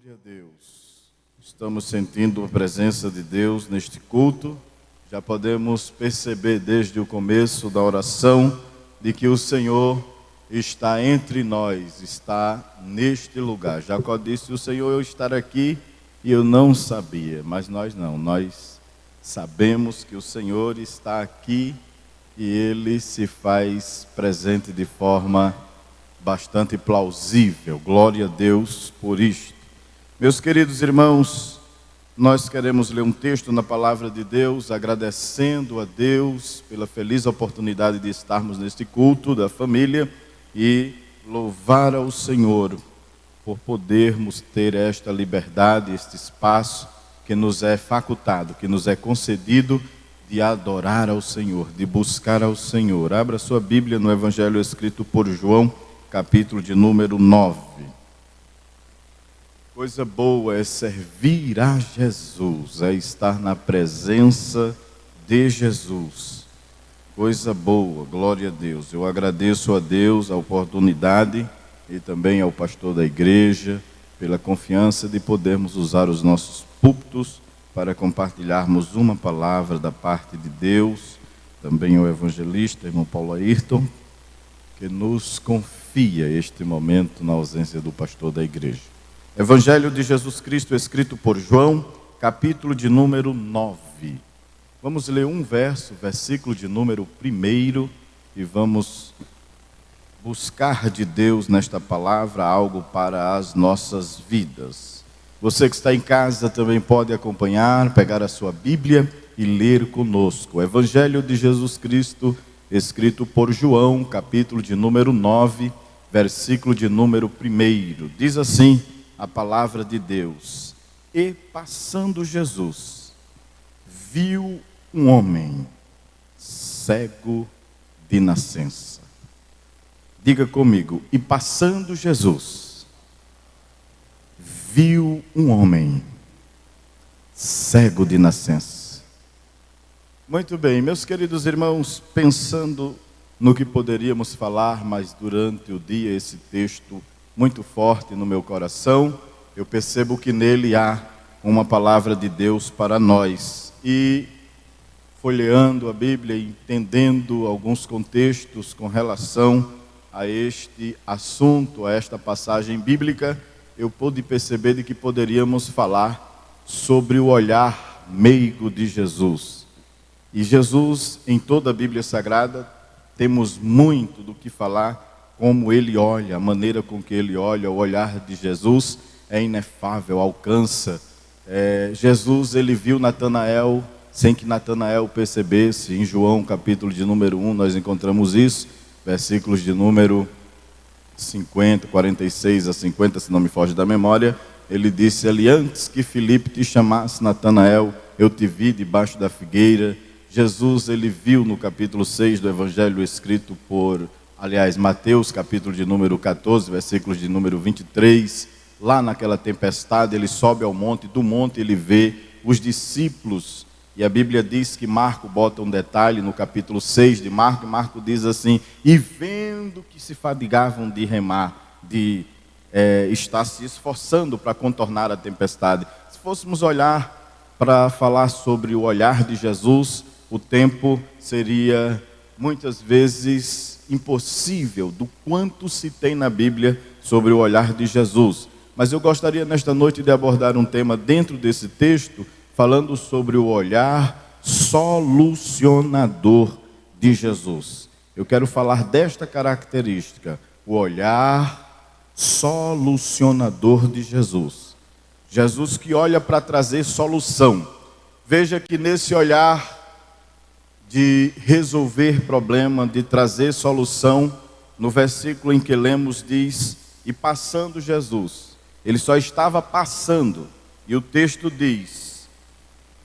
Glória a Deus. Estamos sentindo a presença de Deus neste culto. Já podemos perceber desde o começo da oração de que o Senhor está entre nós, está neste lugar. Jacó disse: o Senhor, eu estar aqui e eu não sabia, mas nós não, nós sabemos que o Senhor está aqui e Ele se faz presente de forma bastante plausível. Glória a Deus por isto. Meus queridos irmãos, nós queremos ler um texto na palavra de Deus, agradecendo a Deus pela feliz oportunidade de estarmos neste culto da família e louvar ao Senhor por podermos ter esta liberdade, este espaço que nos é facultado, que nos é concedido de adorar ao Senhor, de buscar ao Senhor. Abra sua Bíblia no Evangelho escrito por João, capítulo de número 9. Coisa boa é servir a Jesus, é estar na presença de Jesus. Coisa boa, glória a Deus. Eu agradeço a Deus a oportunidade e também ao pastor da igreja pela confiança de podermos usar os nossos púlpitos para compartilharmos uma palavra da parte de Deus. Também ao evangelista, irmão Paulo Ayrton, que nos confia este momento na ausência do pastor da igreja. Evangelho de Jesus Cristo, escrito por João, capítulo de número 9. Vamos ler um verso, versículo de número 1, e vamos buscar de Deus nesta palavra algo para as nossas vidas. Você que está em casa também pode acompanhar, pegar a sua Bíblia e ler conosco. Evangelho de Jesus Cristo, escrito por João, capítulo de número 9, versículo de número 1. Diz assim a palavra de Deus: e passando Jesus, viu um homem cego de nascença. Diga comigo: e passando Jesus, viu um homem cego de nascença. Muito bem, meus queridos irmãos, pensando no que poderíamos falar, mas durante o dia esse texto muito forte no meu coração, eu percebo que nele há uma palavra de Deus para nós. E folheando a Bíblia, entendendo alguns contextos com relação a este assunto, a esta passagem bíblica, eu pude perceber de que poderíamos falar sobre o olhar meigo de Jesus. E Jesus, em toda a Bíblia Sagrada, temos muito do que falar, como ele olha, a maneira com que ele olha, o olhar de Jesus é inefável, alcança. Jesus, ele viu Natanael sem que Natanael percebesse. Em João, capítulo de número 1, nós encontramos isso, versículos de número 50, 46 a 50, se não me foge da memória. Ele disse ali: antes que Filipe te chamasse, Natanael, eu te vi debaixo da figueira. Jesus, ele viu no capítulo 6 do Evangelho escrito por, Mateus, capítulo de número 14, versículos de número 23, lá naquela tempestade, ele sobe ao monte, do monte ele vê os discípulos, e a Bíblia diz que Marco bota um detalhe no capítulo 6 de Marco, e Marco diz assim: e vendo que se fadigavam de remar, de estar se esforçando para contornar a tempestade. Se fôssemos olhar para falar sobre o olhar de Jesus, o tempo seria muitas vezes impossível do quanto se tem na Bíblia sobre o olhar de Jesus. Mas eu gostaria nesta noite de abordar um tema dentro desse texto, falando sobre o olhar solucionador de Jesus. Eu quero falar desta característica, o olhar solucionador de Jesus. Jesus que olha para trazer solução. Veja que nesse olhar de resolver problema, de trazer solução, no versículo em que lemos diz: e passando Jesus, ele só estava passando, e o texto diz: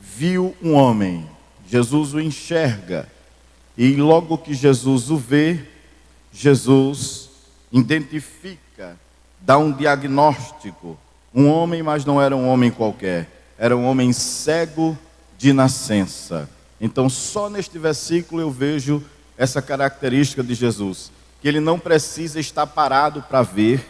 viu um homem. Jesus o enxerga, e logo que Jesus o vê, Jesus identifica, dá um diagnóstico. Um homem, mas não era um homem qualquer, era um homem cego de nascença. Então, só neste versículo eu vejo essa característica de Jesus, que ele não precisa estar parado para ver,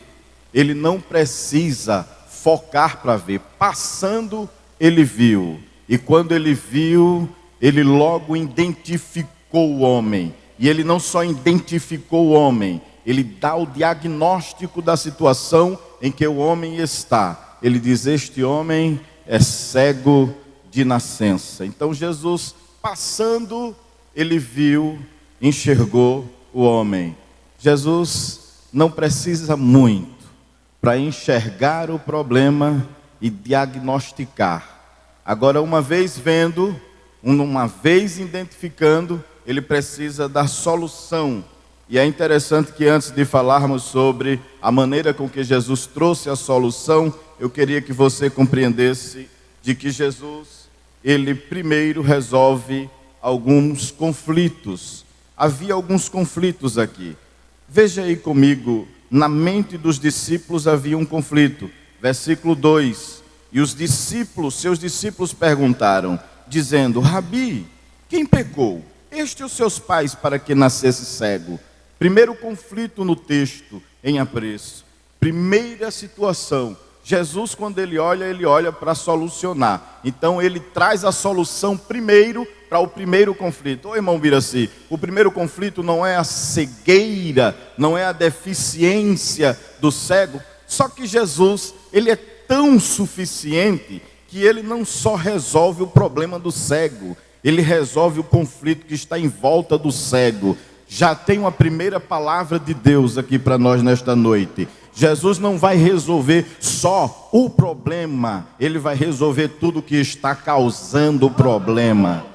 ele não precisa focar para ver. Passando, ele viu. E quando ele viu, ele logo identificou o homem. E ele não só identificou o homem, ele dá o diagnóstico da situação em que o homem está. Ele diz: este homem é cego de nascença. Então Jesus, passando, ele viu, enxergou o homem. Jesus não precisa muito para enxergar o problema e diagnosticar. Agora, uma vez vendo, uma vez identificando, ele precisa dar solução. E é interessante que antes de falarmos sobre a maneira com que Jesus trouxe a solução, eu queria que você compreendesse de que Jesus, ele primeiro resolve alguns conflitos. Havia alguns conflitos aqui. Veja aí comigo, na mente dos discípulos havia um conflito. Versículo 2. E os discípulos, seus discípulos perguntaram, dizendo: Rabi, quem pecou? Este ou seus pais para que nascesse cego? Primeiro conflito no texto, em apreço. Primeira situação. Jesus, quando ele olha para solucionar. Então ele traz a solução primeiro para o primeiro conflito. Ô irmão Biraci, o primeiro conflito não é a cegueira, não é a deficiência do cego. Só que Jesus, ele é tão suficiente que ele não só resolve o problema do cego, ele resolve o conflito que está em volta do cego. Já tem uma primeira palavra de Deus aqui para nós nesta noite. Jesus não vai resolver só o problema, ele vai resolver tudo que está causando o problema.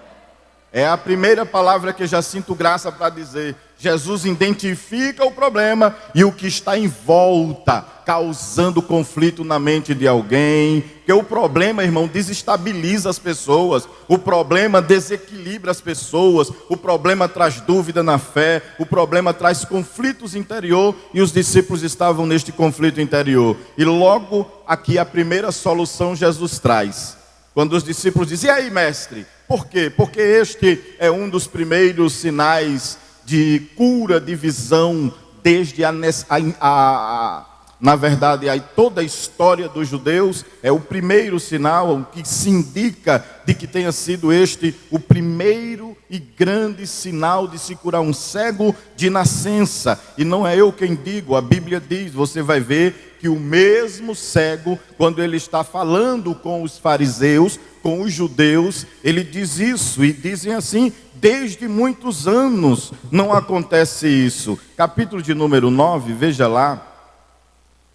É a primeira palavra que eu já sinto graça para dizer. Jesus identifica o problema e o que está em volta, causando conflito na mente de alguém. Porque o problema, irmão, desestabiliza as pessoas. O problema desequilibra as pessoas. O problema traz dúvida na fé. O problema traz conflitos interior. E os discípulos estavam neste conflito interior. E logo aqui a primeira solução Jesus traz. Quando os discípulos dizem: e aí, mestre? Por quê? Porque este é um dos primeiros sinais de cura, de visão, desde na verdade, toda a história dos judeus, é o primeiro sinal que se indica de que tenha sido este o primeiro e grande sinal de se curar um cego de nascença. E não é eu quem digo, a Bíblia diz, você vai ver que o mesmo cego, quando ele está falando com os fariseus, com os judeus, ele diz isso, e dizem assim: desde muitos anos não acontece isso. Capítulo de número 9, veja lá,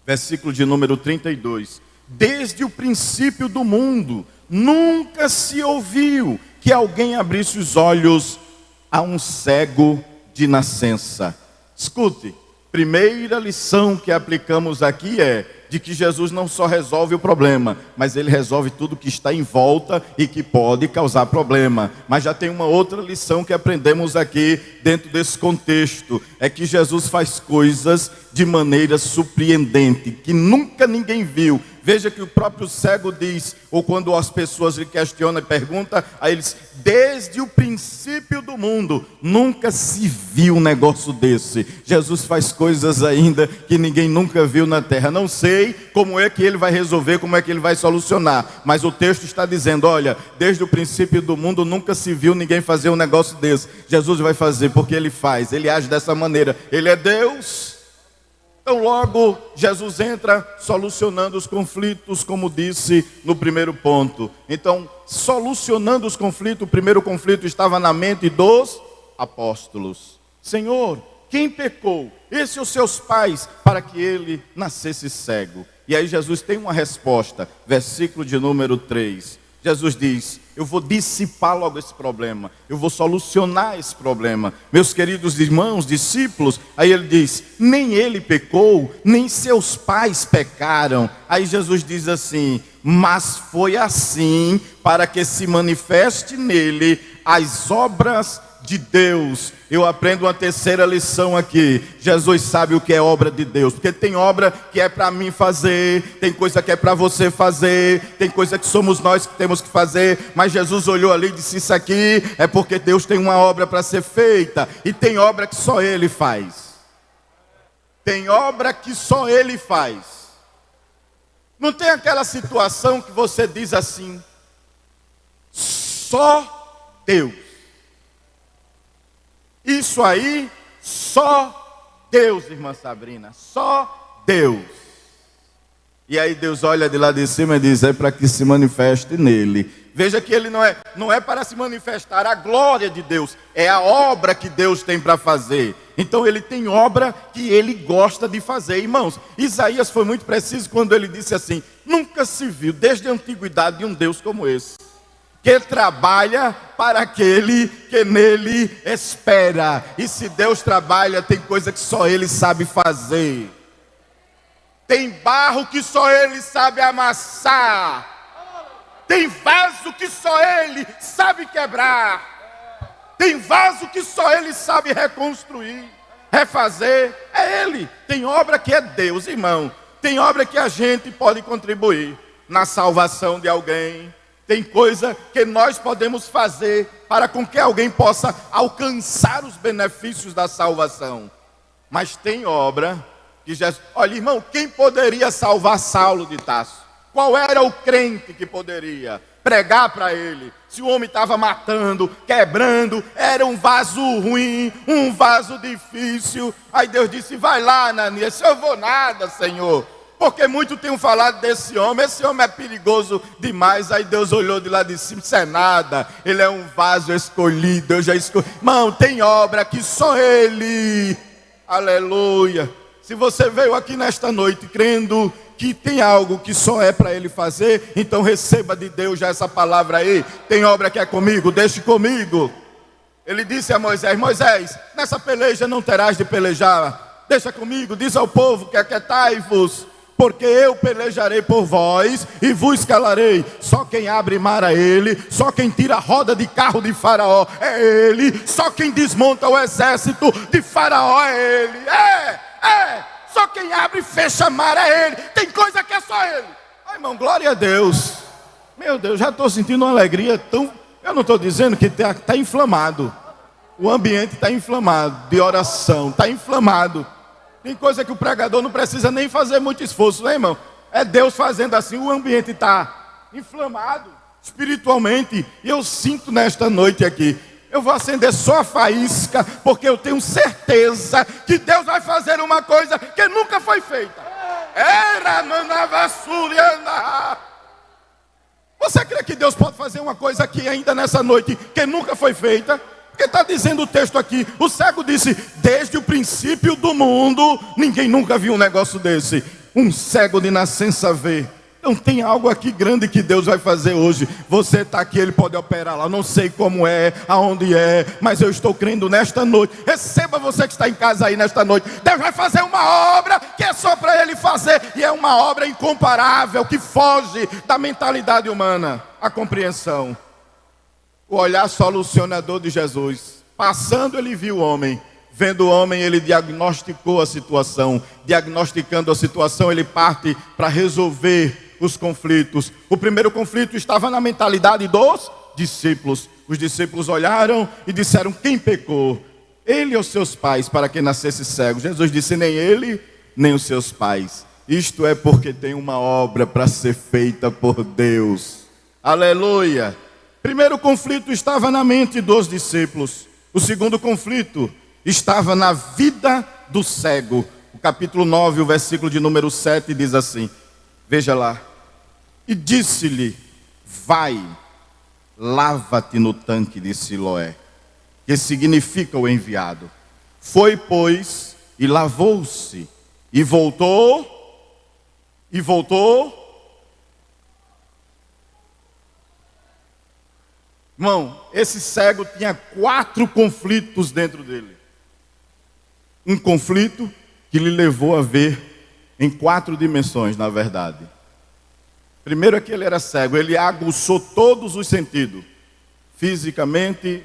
versículo de número 32. Desde o princípio do mundo, nunca se ouviu que alguém abrisse os olhos a um cego de nascença. Escute, primeira lição que aplicamos aqui é de que Jesus não só resolve o problema, mas ele resolve tudo que está em volta e que pode causar problema. Mas já tem uma outra lição que aprendemos aqui dentro desse contexto, é que Jesus faz coisas de maneira surpreendente, que nunca ninguém viu. Veja que o próprio cego diz, ou quando as pessoas lhe questionam e perguntam a eles: desde o princípio do mundo, nunca se viu um negócio desse. Jesus faz coisas ainda que ninguém nunca viu na terra. Não sei como é que ele vai resolver, como é que ele vai solucionar, mas o texto está dizendo: olha, desde o princípio do mundo nunca se viu ninguém fazer um negócio desse. Jesus vai fazer, porque ele faz, ele age dessa maneira, ele é Deus. Então logo Jesus entra solucionando os conflitos, como disse no primeiro ponto. Então, solucionando os conflitos, o primeiro conflito estava na mente dos apóstolos. Senhor, quem pecou? Esse ou seus pais, para que ele nascesse cego? E aí Jesus tem uma resposta, versículo de número 3. Jesus diz: eu vou dissipar logo esse problema, eu vou solucionar esse problema. Meus queridos irmãos, discípulos, aí ele diz: nem ele pecou, nem seus pais pecaram. Aí Jesus diz assim: mas foi assim para que se manifeste nele as obras de Deus. Eu aprendo uma terceira lição aqui. Jesus sabe o que é obra de Deus, porque tem obra que é para mim fazer, tem coisa que é para você fazer, tem coisa que somos nós que temos que fazer, mas Jesus olhou ali e disse: isso aqui é porque Deus tem uma obra para ser feita, e tem obra que só Ele faz. Tem obra que só Ele faz. Não tem aquela situação que você diz assim: só Deus. Isso aí, só Deus, irmã Sabrina, só Deus. E aí Deus olha de lá de cima e diz: é para que se manifeste nele. Veja que ele não é para se manifestar a glória de Deus, é a obra que Deus tem para fazer. Então ele tem obra que ele gosta de fazer. Irmãos, Isaías foi muito preciso quando ele disse assim: nunca se viu desde a antiguidade um Deus como esse, que trabalha para aquele que nele espera. E se Deus trabalha, tem coisa que só ele sabe fazer. Tem barro que só ele sabe amassar. Tem vaso que só ele sabe quebrar. Tem vaso que só ele sabe reconstruir, refazer. É ele. Tem obra que é Deus, irmão. Tem obra que a gente pode contribuir na salvação de alguém. Tem coisa que nós podemos fazer para com que alguém possa alcançar os benefícios da salvação. Mas tem obra que Jesus... Olha, irmão, quem poderia salvar Saulo de Tarso? Qual era o crente que poderia pregar para ele? Se o homem estava matando, quebrando, era um vaso ruim, um vaso difícil. Aí Deus disse: vai lá, Ananias. Eu vou nada, Senhor, porque muito tenho falado desse homem. Esse homem é perigoso demais. Aí Deus olhou de lá de cima: isso é nada, ele é um vaso escolhido, eu já escolhi. Irmão, tem obra que só ele. Aleluia. Se você veio aqui nesta noite crendo que tem algo que só é para ele fazer, então receba de Deus já essa palavra aí. Tem obra que é comigo, deixe comigo. Ele disse a Moisés: Moisés, nessa peleja não terás de pelejar, deixa comigo. Diz ao povo que aquietai-vos, porque eu pelejarei por vós e vos calarei. Só quem abre mar a ele, só quem tira a roda de carro de Faraó é ele, só quem desmonta o exército de Faraó é ele. Só quem abre e fecha mar é ele. Tem coisa que é só ele. Ai, irmão, glória a Deus. Meu Deus, já estou sentindo uma alegria tão... Eu não estou dizendo que está inflamado. O ambiente está inflamado de oração, está inflamado. Tem coisa que o pregador não precisa nem fazer muito esforço, né, irmão? É Deus fazendo assim. O ambiente está inflamado espiritualmente. E eu sinto nesta noite aqui: eu vou acender só a faísca, porque eu tenho certeza que Deus vai fazer uma coisa que nunca foi feita. Você crê que Deus pode fazer uma coisa aqui ainda nessa noite que nunca foi feita? Porque está dizendo o texto aqui, o cego disse: desde o princípio do mundo, ninguém nunca viu um negócio desse. Um cego de nascença vê. Então tem algo aqui grande que Deus vai fazer hoje. Você está aqui, Ele pode operar lá. Não sei como é, aonde é, mas eu estou crendo nesta noite. Receba, você que está em casa aí nesta noite. Deus vai fazer uma obra que é só para Ele fazer. E é uma obra incomparável, que foge da mentalidade humana. A compreensão. O olhar solucionador de Jesus. Passando, Ele viu o homem. Vendo o homem, ele diagnosticou a situação. Diagnosticando a situação, ele parte para resolver os conflitos. O primeiro conflito estava na mentalidade dos discípulos. Os discípulos olharam e disseram: quem pecou? Ele ou seus pais, para que nascesse cego? Jesus disse: nem ele, nem os seus pais. Isto é porque tem uma obra para ser feita por Deus. Aleluia. Primeiro conflito estava na mente dos discípulos. O segundo conflito estava na vida do cego. O capítulo 9, o versículo de número 7 diz assim, veja lá: e disse-lhe: vai, lava-te no tanque de Siloé, que significa o enviado. Foi, pois, e lavou-se, e voltou. Irmão, esse cego tinha 4 conflitos dentro dele. Um conflito que lhe levou a ver em 4 dimensões, na verdade. Primeiro é que ele era cego, ele aguçou todos os sentidos. Fisicamente,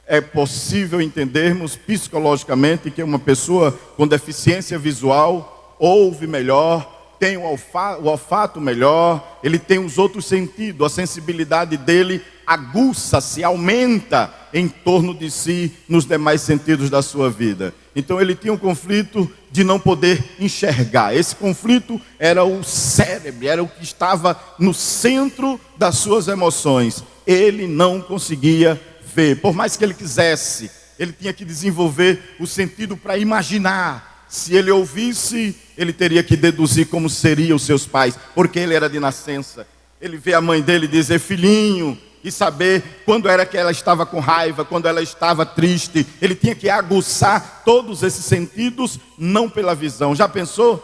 é possível entendermos psicologicamente que uma pessoa com deficiência visual ouve melhor, tem o olfato melhor, ele tem os outros sentidos, a sensibilidade dele aguça-se, aumenta. em torno de si nos demais sentidos da sua vida. Então ele tinha um conflito de não poder enxergar. Esse conflito era o cérebro, era o que estava no centro das suas emoções. Ele não conseguia ver, por mais que ele quisesse, ele tinha que desenvolver o sentido para imaginar. Se ele ouvisse, ele teria que deduzir como seriam os seus pais, porque ele era de nascença. Ele vê a mãe dele dizer filhinho, e saber quando era que ela estava com raiva, quando ela estava triste. Ele tinha que aguçar todos esses sentidos, não pela visão. Já pensou?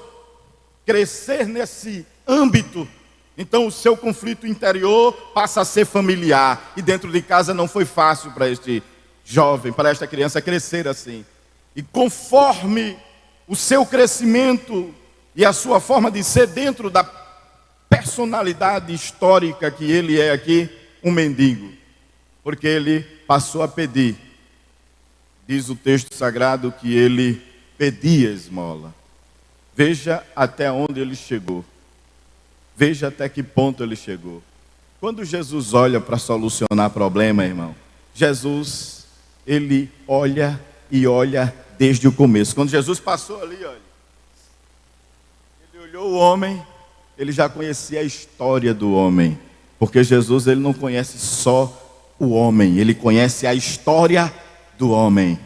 Crescer nesse âmbito. Então o seu conflito interior passa a ser familiar. E dentro de casa não foi fácil para este jovem, para esta criança crescer assim. E conforme o seu crescimento e a sua forma de ser dentro da personalidade histórica que ele é aqui, um mendigo, porque ele passou a pedir. Diz o texto sagrado que ele pedia esmola. Veja até onde ele chegou. Veja até que ponto ele chegou. Quando Jesus olha para solucionar problema, irmão, Jesus, ele olha e olha desde o começo. Quando Jesus passou ali, olha, ele olhou o homem, ele já conhecia a história do homem. Porque Jesus, ele não conhece só o homem, ele conhece a história do homem.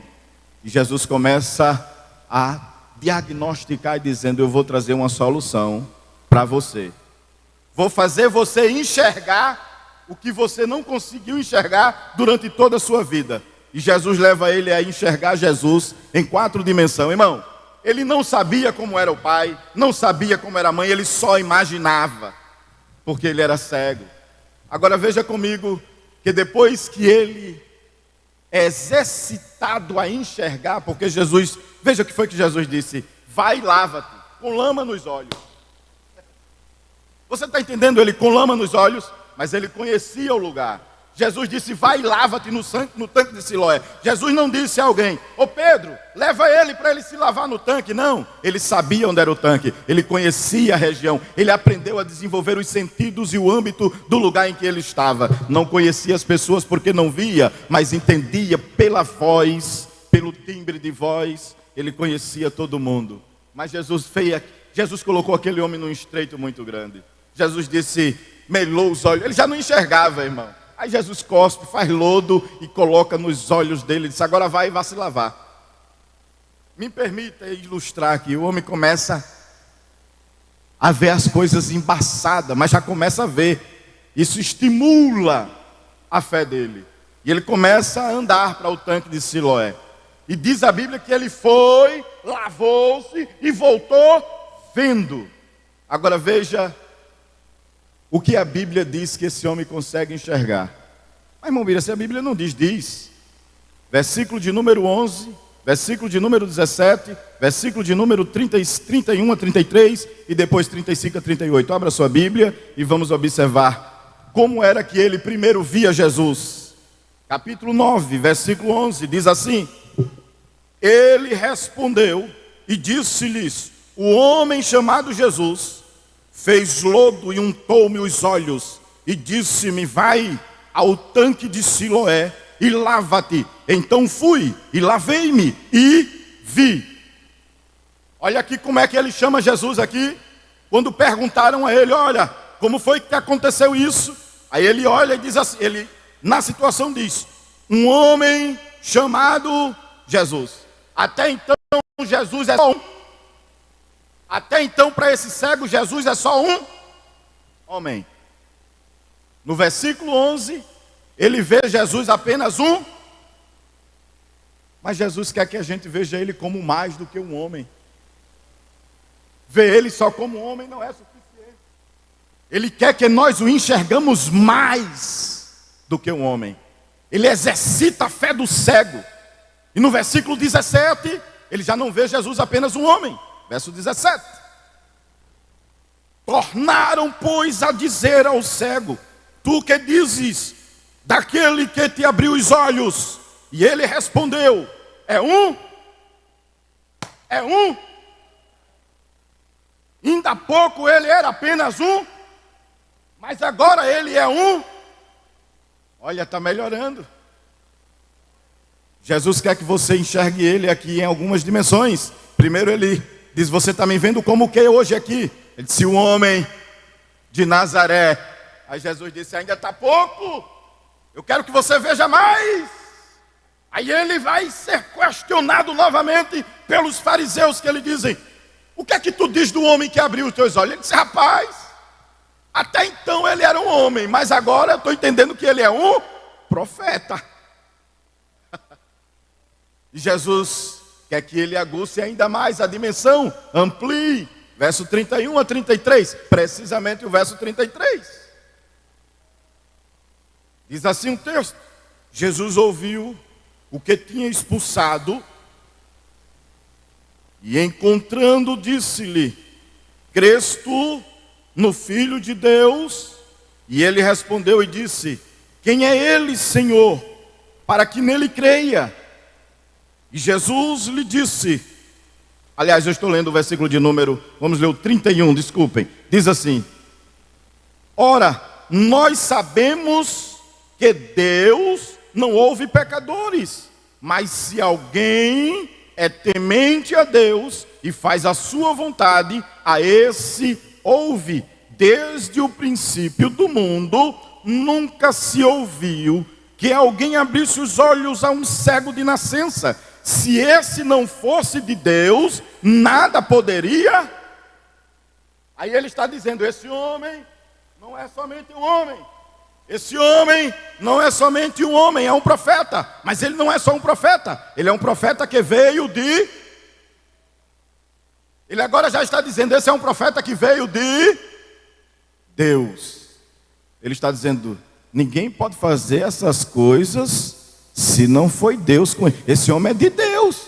E Jesus começa a diagnosticar dizendo: eu vou trazer uma solução para você. Vou fazer você enxergar o que você não conseguiu enxergar durante toda a sua vida. E Jesus leva ele a enxergar Jesus em 4 dimensões. Irmão, ele não sabia como era o pai, não sabia como era a mãe, ele só imaginava, porque ele era cego. Agora veja comigo que depois que ele é exercitado a enxergar, porque Jesus, veja o que foi que Jesus disse: vai e lava-te com lama nos olhos. Você está entendendo? Ele com lama nos olhos, mas ele conhecia o lugar. Jesus disse: vai e lava-te no tanque de Siloé. Jesus não disse a alguém: ô Pedro, leva ele para ele se lavar no tanque. Não, ele sabia onde era o tanque, ele conhecia a região, ele aprendeu a desenvolver os sentidos e o âmbito do lugar em que ele estava. Não conhecia as pessoas porque não via, mas entendia pela voz, pelo timbre de voz. Ele conhecia todo mundo. Mas Jesus colocou aquele homem num estreito muito grande. Jesus disse, melou os olhos, ele já não enxergava, irmão. Aí Jesus cospe, faz lodo e coloca nos olhos dele. Diz: agora vai e vá se lavar. Me permita ilustrar aqui. O homem começa a ver as coisas embaçadas, mas já começa a ver. Isso estimula a fé dele. E ele começa a andar para o tanque de Siloé. E diz a Bíblia que ele foi, lavou-se e voltou vendo. Agora veja o que a Bíblia diz que esse homem consegue enxergar. Mas, irmão Bira, se a Bíblia não diz. Versículo de número 11, versículo de número 17, versículo de número 31 a 33 e depois 35 a 38. Abra sua Bíblia e vamos observar como era que ele primeiro via Jesus. Capítulo 9, versículo 11, diz assim: ele respondeu e disse-lhes: o homem chamado Jesus fez lodo e untou-me os olhos e disse-me: vai ao tanque de Siloé e lava-te. Então fui e lavei-me e vi. Olha aqui como é que ele chama Jesus aqui. Quando perguntaram a ele: olha, como foi que aconteceu isso? Aí ele olha e diz assim, ele na situação diz: um homem chamado Jesus. Até então Jesus é só um. Até então, para esse cego, Jesus é só um homem. No versículo 11, ele vê Jesus apenas um. Mas Jesus quer que a gente veja ele como mais do que um homem. Ver ele só como um homem não é suficiente. Ele quer que nós o enxergamos mais do que um homem. Ele exercita a fé do cego. E no versículo 17, ele já não vê Jesus apenas um homem. Verso 17. Tornaram, pois, a dizer ao cego: tu que dizes daquele que te abriu os olhos? E ele respondeu: é um. Ainda há pouco ele era apenas um, mas agora ele é um. Olha, está melhorando. Jesus quer que você enxergue ele aqui em algumas dimensões. Primeiro ele diz, você está me vendo como o que hoje aqui? Ele disse, o homem de Nazaré. Aí Jesus disse, ainda está pouco, eu quero que você veja mais. Aí ele vai ser questionado novamente pelos fariseus, que ele dizem, o que é que tu diz do homem que abriu os teus olhos? Ele disse, rapaz, até então ele era um homem, mas agora eu estou entendendo que ele é um profeta. E Jesus quer que ele aguce ainda mais a dimensão, amplie. Verso 31 a 33, precisamente o verso 33. Diz assim o texto, Jesus ouviu o que tinha expulsado, e encontrando, disse-lhe, crês tu no Filho de Deus? E ele respondeu e disse, quem é ele, Senhor, para que nele creia? E Jesus lhe disse, aliás, eu estou lendo o versículo de número, vamos ler o 31, desculpem. Diz assim, ora, nós sabemos que Deus não ouve pecadores, mas se alguém é temente a Deus e faz a sua vontade, a esse ouve. Desde o princípio do mundo, nunca se ouviu que alguém abrisse os olhos a um cego de nascença. Se esse não fosse de Deus, nada poderia. Aí ele está dizendo, esse homem não é somente um homem. Esse homem não é somente um homem, é um profeta. Mas ele não é só um profeta. Ele é um profeta que veio de... Ele agora já está dizendo, esse é um profeta que veio de Deus. Ele está dizendo, ninguém pode fazer essas coisas se não foi Deus com ele. Esse homem é de Deus.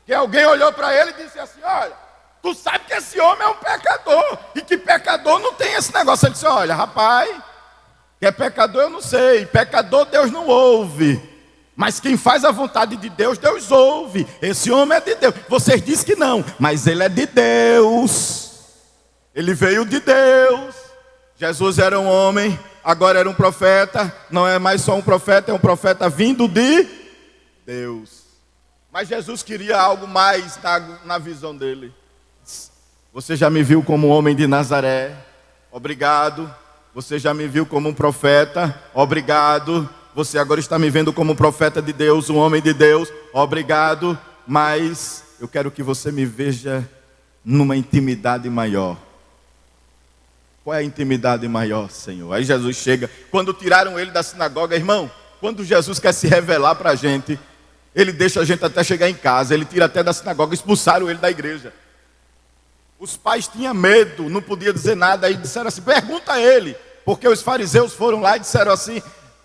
Que alguém olhou para ele e disse assim, olha, tu sabe que esse homem é um pecador. E que pecador não tem esse negócio. Ele disse, olha, rapaz, que é pecador eu não sei. Pecador Deus não ouve. Mas quem faz a vontade de Deus, Deus ouve. Esse homem é de Deus. Vocês dizem que não, mas ele é de Deus. Ele veio de Deus. Jesus era um homem, agora era um profeta. Não é mais só um profeta, é um profeta vindo de Deus. Mas Jesus queria algo mais na visão dele. Você já me viu como um homem de Nazaré? Obrigado. Você já me viu como um profeta? Obrigado. Você agora está me vendo como um profeta de Deus, um homem de Deus. Obrigado. Mas eu quero que você me veja numa intimidade maior. Qual é a intimidade maior, Senhor? Aí Jesus chega. Quando tiraram ele da sinagoga, irmão, quando Jesus quer se revelar para a gente, ele deixa a gente até chegar em casa. Ele tira até da sinagoga, expulsaram ele da igreja. Os pais tinham medo, não podiam dizer nada. Aí disseram assim, pergunta a ele. Porque os fariseus foram lá e disseram assim,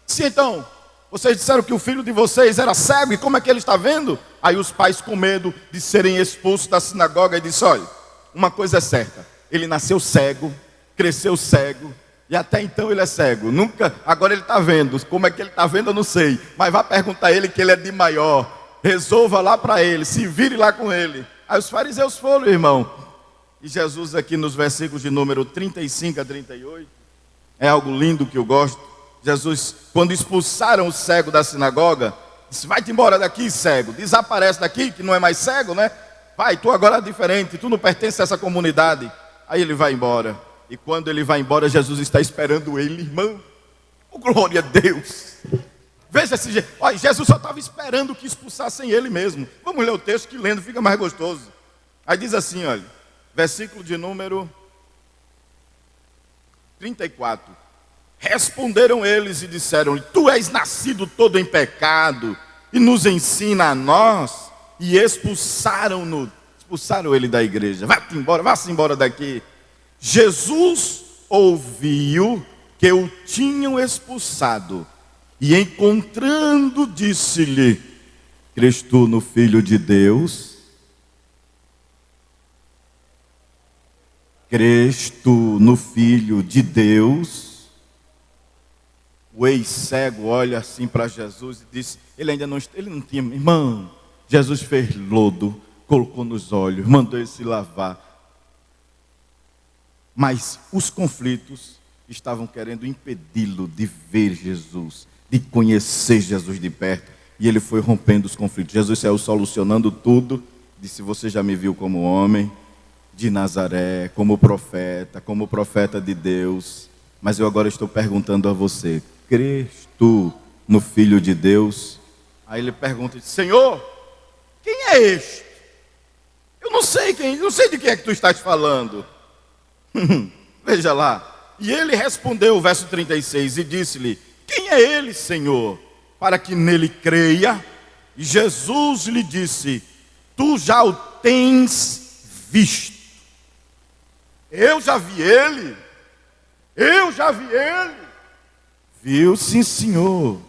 se então, vocês disseram que o filho de vocês era cego, e como é que ele está vendo? Aí os pais, com medo de serem expulsos da sinagoga, disse, olha, uma coisa é certa, ele nasceu cego, cresceu cego, e até então ele é cego, nunca, agora ele está vendo, como é que ele está vendo eu não sei, mas vá perguntar a ele que ele é de maior, resolva lá para ele, se vire lá com ele. Aí os fariseus foram, irmão, e Jesus aqui nos versículos de número 35 a 38, é algo lindo que eu gosto. Jesus, quando expulsaram o cego da sinagoga, disse, vai-te embora daqui, cego, desaparece daqui, que não é mais cego, né? Vai, tu agora é diferente, tu não pertence a essa comunidade. Aí ele vai embora, e quando ele vai embora, Jesus está esperando ele, irmão. Oh, glória a Deus. Veja esse, olha, Jesus só estava esperando que expulsassem ele mesmo. Vamos ler o texto, que lendo fica mais gostoso. Aí diz assim, olha, versículo de número 34. Responderam eles e disseram, tu és nascido todo em pecado, e nos ensina a nós. E expulsaram ele da igreja. Vá-te embora, vá-se embora daqui. Jesus ouviu que o tinham expulsado, e encontrando, disse-lhe, crês tu no Filho de Deus? Crês tu no Filho de Deus? O ex-cego olha assim para Jesus e disse, ele não tinha, irmão, Jesus fez lodo, colocou nos olhos, mandou ele se lavar. Mas os conflitos estavam querendo impedi-lo de ver Jesus, de conhecer Jesus de perto. E ele foi rompendo os conflitos. Jesus saiu solucionando tudo. Disse: você já me viu como homem de Nazaré, como profeta de Deus. Mas eu agora estou perguntando a você: crês tu no Filho de Deus? Aí ele pergunta: Senhor, quem é este? Eu não sei de quem é que tu estás falando. Veja lá. E ele respondeu, verso 36, e disse-lhe: quem é ele, Senhor, para que nele creia? E Jesus lhe disse: tu já o tens visto. Eu já vi ele. Viu, sim, Senhor.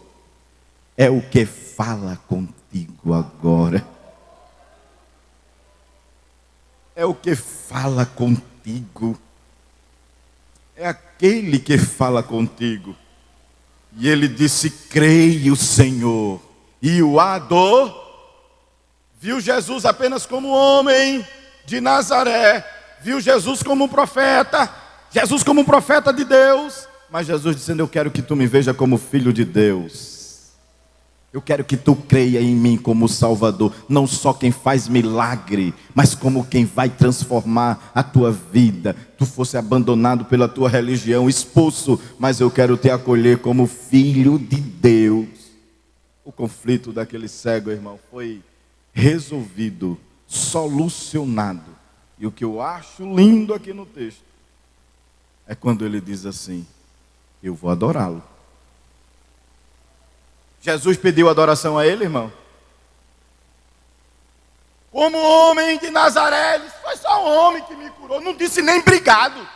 É o que fala contigo agora. É o que fala contigo. É aquele que fala contigo. E ele disse: creio, Senhor. E o adorou. Viu Jesus apenas como homem de Nazaré. Viu Jesus como um profeta. Jesus como um profeta de Deus. Mas Jesus dizendo: eu quero que tu me veja como filho de Deus. Eu quero que tu creia em mim como Salvador. Não só quem faz milagre, mas como quem vai transformar a tua vida. Tu fosse abandonado pela tua religião, expulso, mas eu quero te acolher como filho de Deus. O conflito daquele cego, irmão, foi resolvido, solucionado. E o que eu acho lindo aqui no texto é quando ele diz assim: eu vou adorá-lo. Jesus pediu adoração a ele, irmão. Como homem de Nazaré, ele disse: foi só um homem que me curou. Não disse nem obrigado.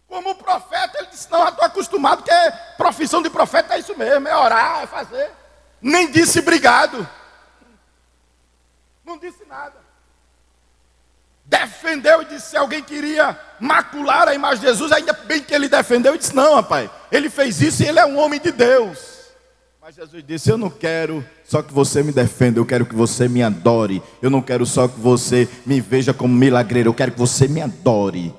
Como profeta, ele disse: não, eu estou acostumado, porque profissão de profeta é isso mesmo, é orar, é fazer. Nem disse obrigado. Não disse nada. Defendeu e disse: se alguém queria macular a imagem de Jesus, ainda bem que ele defendeu e disse: não, rapaz, ele fez isso e ele é um homem de Deus. Mas Jesus disse: eu não quero só que você me defenda, eu quero que você me adore. Eu não quero só que você me veja como milagreiro, eu quero que você me adore.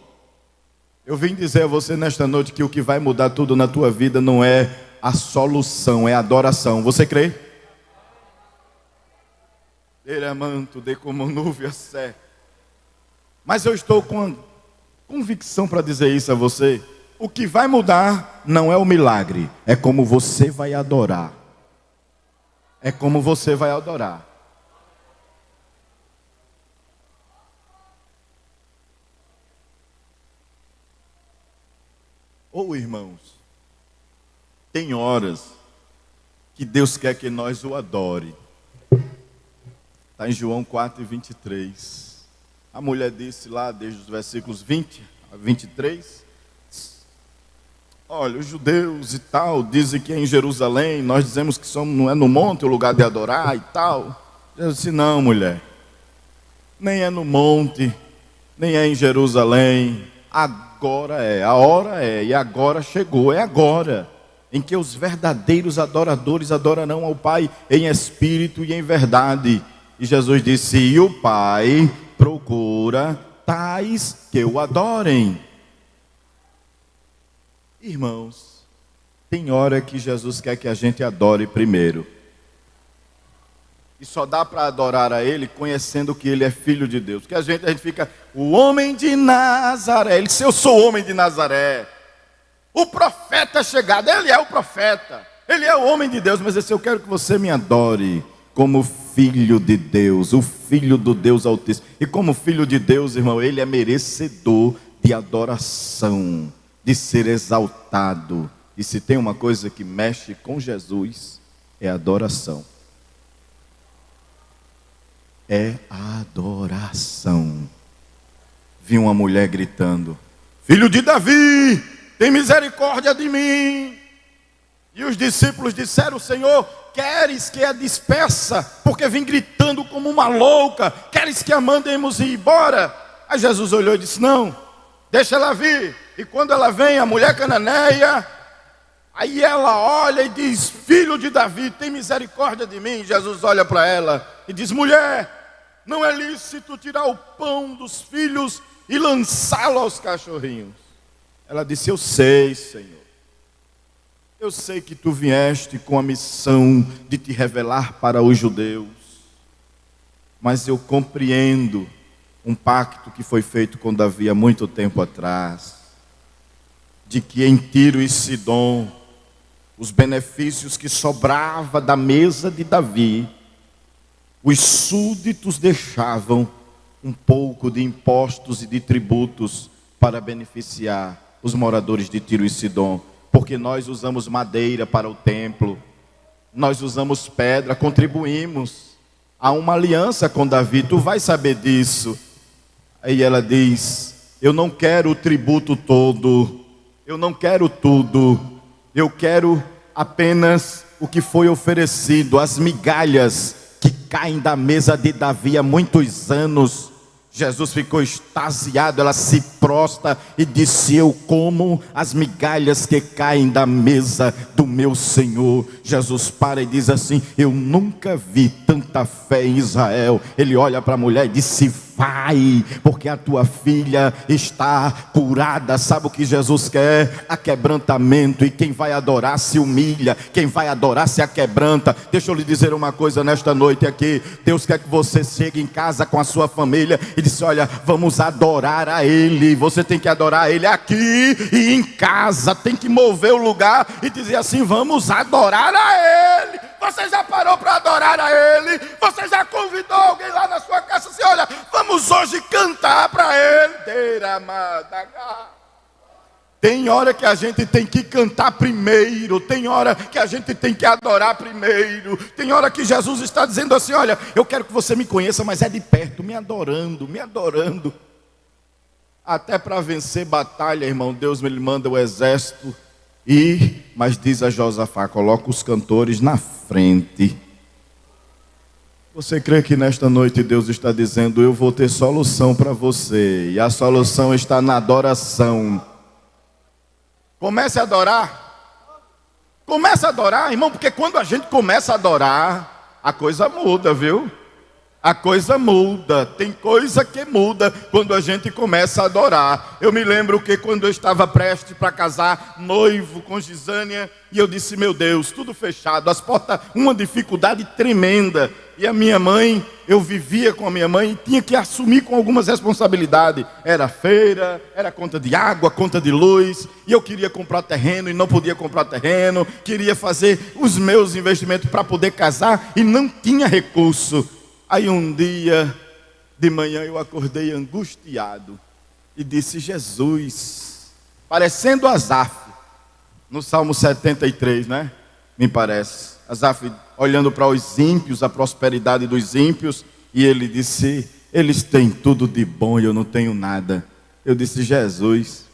Eu vim dizer a você nesta noite que o que vai mudar tudo na tua vida não é a solução, é a adoração. Você crê? Ele é manto de como nuvem a sé. Mas eu estou com convicção para dizer isso a você. O que vai mudar não é o milagre, é como você vai adorar. É como você vai adorar. Ou irmãos, tem horas que Deus quer que nós o adore. Está em João 4:23. A mulher disse lá, desde os versículos 20 a 23, olha, os judeus e tal dizem que é em Jerusalém, nós dizemos que não é no monte o lugar de adorar e tal. Eu disse: não, mulher, nem é no monte, nem é em Jerusalém. Agora é, a hora é, e agora chegou, é agora em que os verdadeiros adoradores adorarão ao Pai em espírito e em verdade. E Jesus disse: e o Pai procura tais que o adorem. Irmãos, tem hora que Jesus quer que a gente adore primeiro. E só dá para adorar a Ele conhecendo que Ele é Filho de Deus. Porque a gente fica: o homem de Nazaré. Ele disse: eu sou o homem de Nazaré. O profeta chegado, Ele é o profeta. Ele é o homem de Deus. Mas eu quero que você me adore como Filho de Deus, o Filho do Deus Altíssimo. E como Filho de Deus, irmão, Ele é merecedor de adoração, de ser exaltado. E se tem uma coisa que mexe com Jesus, é a adoração. É a adoração. Vi uma mulher gritando: Filho de Davi, tem misericórdia de mim. E os discípulos disseram: Senhor, queres que a despeça, porque vem gritando como uma louca? Queres que a mandemos ir embora? Aí Jesus olhou e disse: não, deixa ela vir. E quando ela vem, a mulher cananeia, aí ela olha e diz: Filho de Davi, tem misericórdia de mim. Jesus olha para ela e diz: mulher, não é lícito tirar o pão dos filhos e lançá-lo aos cachorrinhos. Ela disse: eu sei, Senhor. Eu sei que tu vieste com a missão de te revelar para os judeus, mas eu compreendo um pacto que foi feito com Davi há muito tempo atrás, de que em Tiro e Sidom, os benefícios que sobrava da mesa de Davi, os súditos deixavam um pouco de impostos e de tributos para beneficiar os moradores de Tiro e Sidom, porque nós usamos madeira para o templo, nós usamos pedra, contribuímos a uma aliança com Davi, tu vai saber disso. Aí ela diz: eu não quero o tributo todo, eu não quero tudo, eu quero apenas o que foi oferecido, as migalhas que caem da mesa de Davi há muitos anos. Jesus ficou extasiado, ela se prostra e disse: eu como as migalhas que caem da mesa do meu Senhor. Jesus para e diz assim: eu nunca vi tanta fé em Israel. Ele olha para a mulher e disse: vai, porque a tua filha está curada. Sabe o que Jesus quer? Aquebrantamento. E quem vai adorar se humilha, quem vai adorar se aquebranta. Deixa eu lhe dizer uma coisa nesta noite aqui. Deus quer que você chegue em casa com a sua família e disse: olha, vamos adorar a Ele. Você tem que adorar a Ele aqui e em casa. Tem que mover o lugar e dizer assim: vamos adorar a Ele. Você já parou para adorar a Ele? Você já convidou alguém lá na sua casa assim: olha, vamos hoje cantar para Ele? Tem hora que a gente tem que cantar primeiro, tem hora que a gente tem que adorar primeiro, tem hora que Jesus está dizendo assim: olha, eu quero que você me conheça, mas é de perto, me adorando, me adorando. Até para vencer batalha, irmão, Deus me manda o exército. Mas diz a Josafá: coloca os cantores na frente. Você crê que nesta noite Deus está dizendo: eu vou ter solução para você, e a solução está na adoração. Comece a adorar. Comece a adorar, irmão, porque quando a gente começa a adorar, a coisa muda, viu? A coisa muda, tem coisa que muda quando a gente começa a adorar. Eu me lembro que quando eu estava prestes para casar, noivo com Gisânia, e eu disse: meu Deus, tudo fechado, as portas, uma dificuldade tremenda. E a minha mãe, eu vivia com a minha mãe e tinha que assumir com algumas responsabilidades. Era feira, era conta de água, conta de luz, e eu queria comprar terreno e não podia comprar terreno, queria fazer os meus investimentos para poder casar e não tinha recurso. Aí um dia de manhã eu acordei angustiado e disse: Jesus, parecendo Asaf, no Salmo 73, né? Me parece. Asaf olhando para os ímpios, a prosperidade dos ímpios, e ele disse: eles têm tudo de bom e eu não tenho nada. Eu disse: Jesus,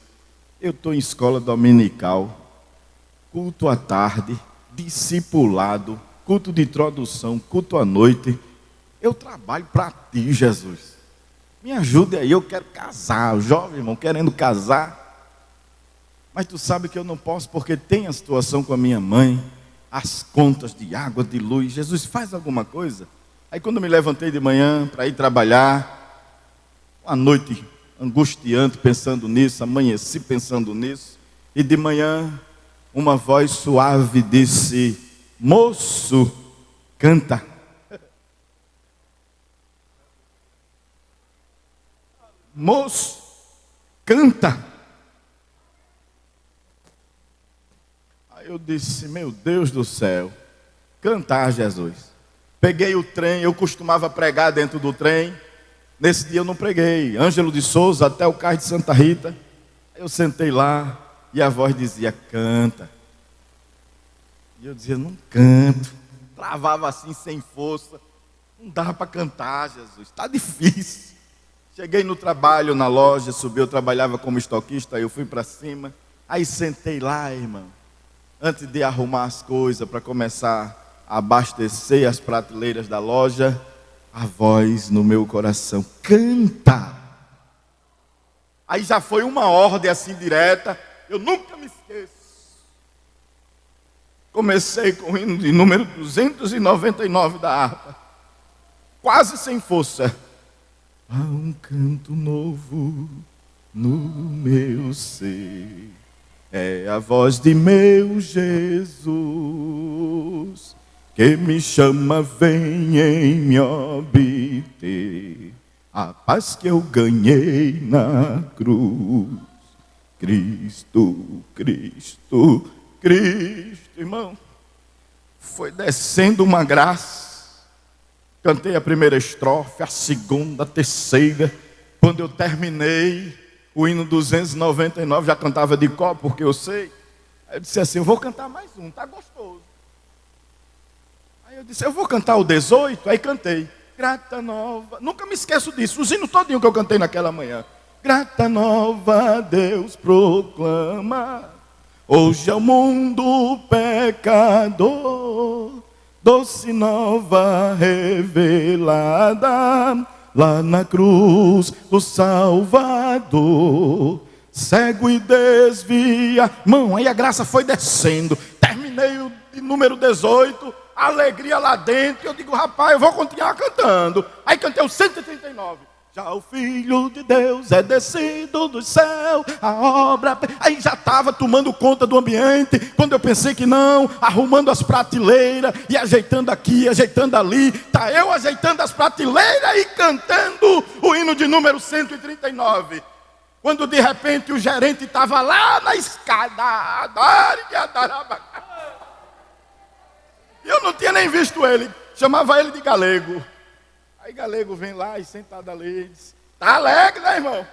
eu estou em escola dominical, culto à tarde, discipulado, culto de introdução, culto à noite. Eu trabalho para ti, Jesus. Me ajude aí, eu quero casar. O jovem irmão querendo casar. Mas tu sabe que eu não posso, porque tem a situação com a minha mãe, as contas de água, de luz. Jesus, faz alguma coisa. Aí quando eu me levantei de manhã para ir trabalhar, uma noite angustiante pensando nisso, amanheci pensando nisso, e de manhã uma voz suave disse: moço, canta. Moço, canta. Aí eu disse: meu Deus do céu, cantar, Jesus. Peguei o trem, eu costumava pregar dentro do trem. Nesse dia eu não preguei. Ângelo de Souza até o Cais de Santa Rita. Eu sentei lá e a voz dizia: canta. E eu dizia: não canto. Travava assim sem força. Não dava para cantar, Jesus, está difícil. Cheguei no trabalho, na loja, subi, eu trabalhava como estoquista, eu fui para cima. Aí sentei lá, irmão, antes de arrumar as coisas para começar a abastecer as prateleiras da loja, a voz no meu coração: canta. Aí já foi uma ordem assim direta, eu nunca me esqueço. Comecei com o hino de número 299 da harpa, quase sem força. Há um canto novo no meu ser, É a voz de meu Jesus que me chama, vem em me obter a paz que eu ganhei na cruz. Cristo, Cristo, Cristo. Irmão, foi descendo uma graça. Cantei a primeira estrofe, a segunda, a terceira. Quando eu terminei o hino 299, já cantava de cor, porque eu sei. Aí eu disse assim, eu vou cantar mais um, tá gostoso. Aí eu disse, eu vou cantar o 18, aí cantei. Grata nova, nunca me esqueço disso, os hinos todinho que eu cantei naquela manhã. Grata nova Deus proclama, hoje ao mundo pecador, doce nova revelada, lá na cruz do Salvador. Cego e desvia, mão, aí a graça foi descendo. Terminei o número 18, alegria lá dentro. Eu digo, rapaz, eu vou continuar cantando. Aí cantei o 139. Já o Filho de Deus é descido do céu, a obra... Aí já estava tomando conta do ambiente, quando eu pensei que não, arrumando as prateleiras, e ajeitando aqui, ajeitando ali. Está eu ajeitando as prateleiras e cantando o hino de número 139. Quando de repente o gerente estava lá na escada, e eu não tinha nem visto ele, chamava ele de Galego. Aí Galego vem lá e sentado ali, diz, tá alegre, né, irmão?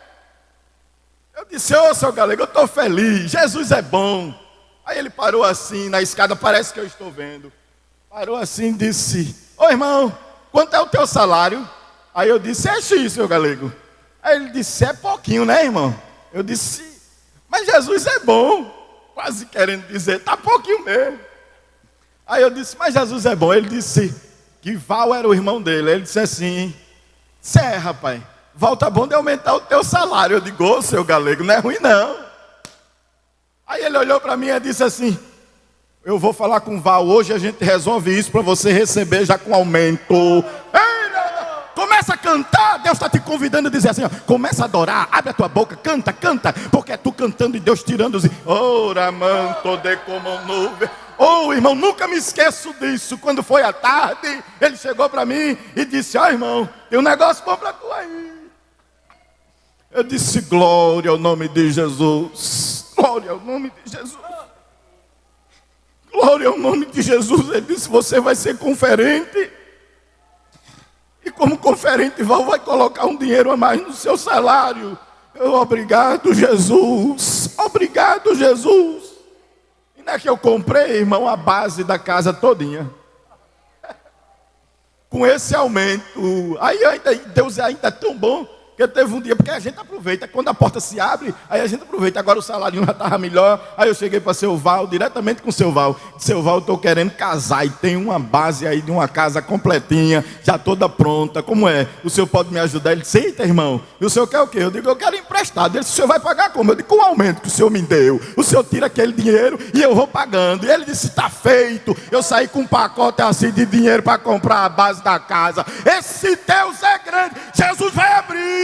Eu disse, ô, seu Galego, eu estou feliz, Jesus é bom. Aí ele parou assim na escada, parece que eu estou vendo. Parou assim e disse, ô irmão, quanto é o teu salário? Aí eu disse, é X, seu Galego. Aí ele disse, é pouquinho, né, irmão? Eu disse, mas Jesus é bom. Quase querendo dizer, tá pouquinho mesmo. Aí eu disse, mas Jesus é bom. Ele disse que Val era o irmão dele. Ele disse assim, rapaz, Val tá bom de aumentar o teu salário. Eu digo, ô, seu Galego, não é ruim não. Aí ele olhou para mim e disse assim, eu vou falar com Val, hoje a gente resolve isso para você receber já com aumento. Começa a cantar, Deus está te convidando a dizer assim, ó, começa a adorar, abre a tua boca, canta, canta, porque é tu cantando e Deus tirando os... Ora manto de como nuvem. Oh, irmão, nunca me esqueço disso. Quando foi à tarde, ele chegou para mim e disse, ó, irmão, tem um negócio bom para tu aí. Eu disse, glória ao nome de Jesus, glória ao nome de Jesus, glória ao nome de Jesus. Ele disse, você vai ser conferente. E como conferente, Val vai colocar um dinheiro a mais no seu salário. Eu, obrigado, Jesus. Obrigado, Jesus. E não é que eu comprei, irmão, a base da casa todinha. Com esse aumento. Aí Deus ainda é tão bom. Porque teve um dia, porque a gente aproveita, quando a porta se abre, aí a gente aproveita, agora o salário já estava melhor, aí eu cheguei para seu Val, diretamente com seu Val, estou querendo casar, e tem uma base aí de uma casa completinha, já toda pronta, como é? O senhor pode me ajudar? Ele disse, eita irmão, e o senhor quer o quê? Eu digo, eu quero emprestado. Ele disse, o senhor vai pagar como? Eu digo, com o aumento que o senhor me deu, o senhor tira aquele dinheiro e eu vou pagando. E ele disse, está feito. Eu saí com um pacote assim de dinheiro para comprar a base da casa. Esse Deus é grande, Jesus vai abrir.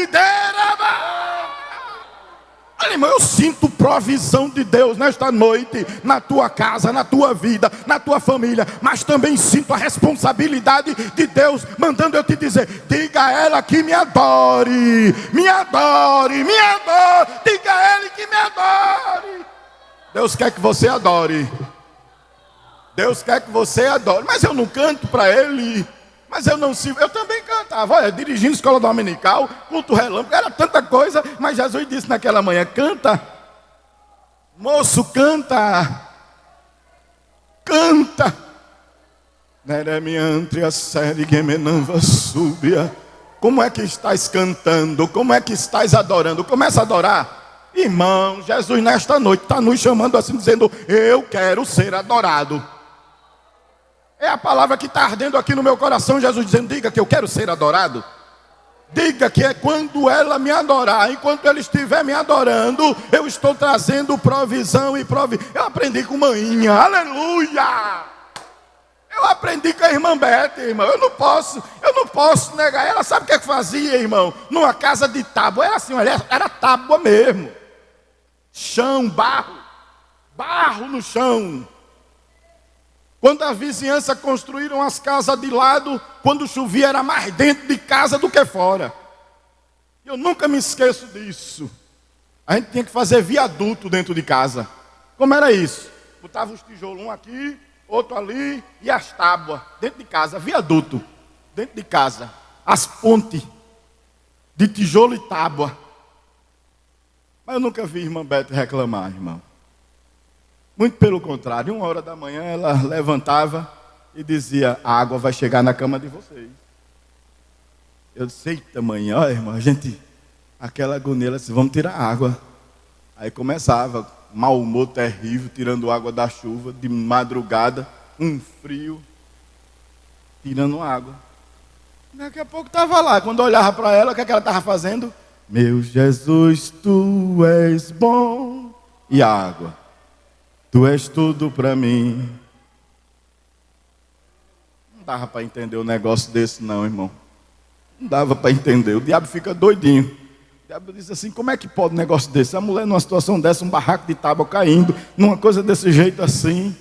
Olha, irmão, eu sinto provisão de Deus nesta noite, na tua casa, na tua vida, na tua família, mas também sinto a responsabilidade de Deus mandando eu te dizer, diga a ela que me adore, me adore, me adore, diga a ele que me adore. Deus quer que você adore, Deus quer que você adore, mas eu não canto para ele. Mas eu não sirvo, eu também cantava, olha, dirigindo escola dominical, culto relâmpago, era tanta coisa, mas Jesus disse naquela manhã, canta, moço, canta, canta. Como é que estás cantando? Como é que estás adorando? Começa a adorar. Irmão, Jesus nesta noite está nos chamando assim, dizendo, eu quero ser adorado. É a palavra que está ardendo aqui no meu coração, Jesus dizendo, diga que eu quero ser adorado. Diga que é quando ela me adorar, enquanto ela estiver me adorando, eu estou trazendo provisão e provisão. Eu aprendi com manhinha, aleluia. Eu aprendi com a irmã Beth, irmão. Eu não posso negar. Ela sabe o que é que fazia, irmão? Numa casa de tábua, era assim, era tábua mesmo. Chão, barro. barro no chão. Quando a vizinhança construíram as casas de lado, quando chovia era mais dentro de casa do que fora. Eu nunca me esqueço disso. A gente tinha que fazer viaduto dentro de casa. Como era isso? Botava os tijolos, um aqui, outro ali, e as tábuas dentro de casa, viaduto dentro de casa. As pontes de tijolo e tábua. Mas eu nunca vi irmã Bete reclamar, irmão. Muito pelo contrário, 1h da manhã ela levantava e dizia: a água vai chegar na cama de vocês. Eu disse: eita manhã, ó, irmão, a gente, aquela agonia, ela disse: vamos tirar água. Aí começava, mau humor terrível, tirando água da chuva, de madrugada, um frio, tirando água. Daqui a pouco estava lá, quando eu olhava para ela, o que ela estava fazendo? Meu Jesus, tu és bom. E a água? Tu és tudo para mim. Não dava para entender um negócio desse não, irmão. Não dava para entender. O diabo fica doidinho. O diabo diz assim: como é que pode um negócio desse? A mulher numa situação dessa, um barraco de tábua caindo, numa coisa desse jeito assim.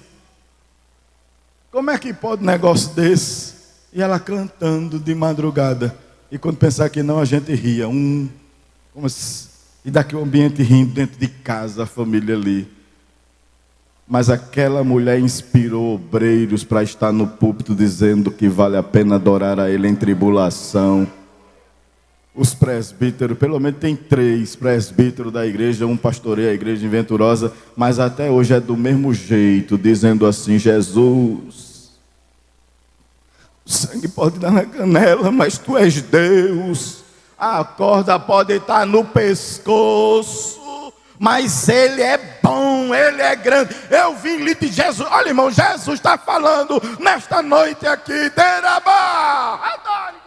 Como é que pode um negócio desse? E ela cantando de madrugada. E quando pensar que não, a gente ria. E daqui o ambiente rindo dentro de casa, a família ali. Mas aquela mulher inspirou obreiros para estar no púlpito dizendo que vale a pena adorar a Ele em tribulação. Os presbíteros, pelo menos tem 3 presbíteros da igreja, um pastoreia a igreja em Venturosa, mas até hoje é do mesmo jeito, dizendo assim: Jesus, o sangue pode dar na canela, mas Tu és Deus. A corda pode estar no pescoço, mas Ele é bom, Ele é grande. Eu vim lhe de Jesus. Olha, irmão, Jesus está falando nesta noite aqui. Derabá, adore.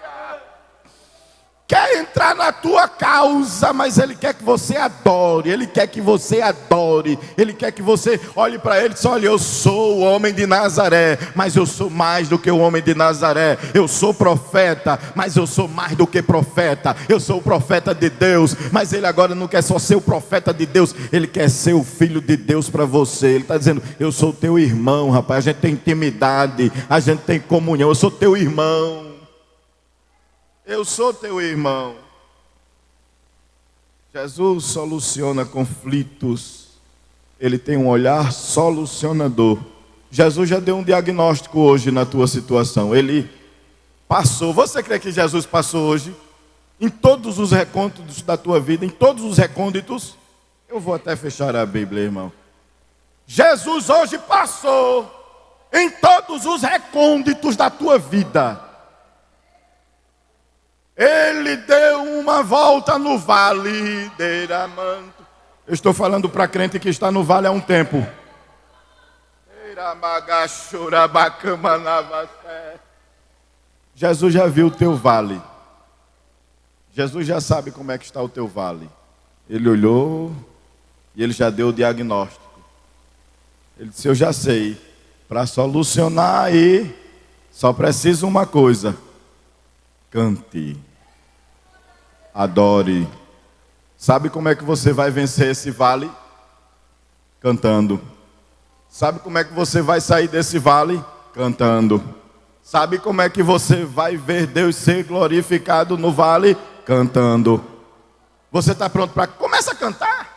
Quer entrar na tua causa, mas Ele quer que você adore. Ele quer que você adore. Ele quer que você olhe para Ele e diz: olha, eu sou o homem de Nazaré, mas eu sou mais do que o homem de Nazaré. Eu sou profeta, mas eu sou mais do que profeta. Eu sou o profeta de Deus, mas Ele agora não quer só ser o profeta de Deus, Ele quer ser o filho de Deus para você. Ele está dizendo: eu sou teu irmão, rapaz. A gente tem intimidade, a gente tem comunhão. Eu sou teu irmão. Eu sou teu irmão. Jesus soluciona conflitos. Ele tem um olhar solucionador. Jesus já deu um diagnóstico hoje na tua situação. Ele passou. Você crê que Jesus passou hoje? Em todos os recônditos da tua vida, em todos os recônditos. Eu vou até fechar a Bíblia, irmão. Jesus hoje passou em todos os recônditos da tua vida. Ele deu uma volta no vale de Ramanto. Eu estou falando para crente que está no vale há um tempo. Jesus já viu o teu vale. Jesus já sabe como é que está o teu vale. Ele olhou e Ele já deu o diagnóstico. Ele disse: eu já sei. Para solucionar aí, só preciso uma coisa. Cante. Adore. Sabe como é que você vai vencer esse vale? Cantando. Sabe como é que você vai sair desse vale? Cantando. Sabe como é que você vai ver Deus ser glorificado no vale? Cantando. Você está pronto para... Começa a cantar.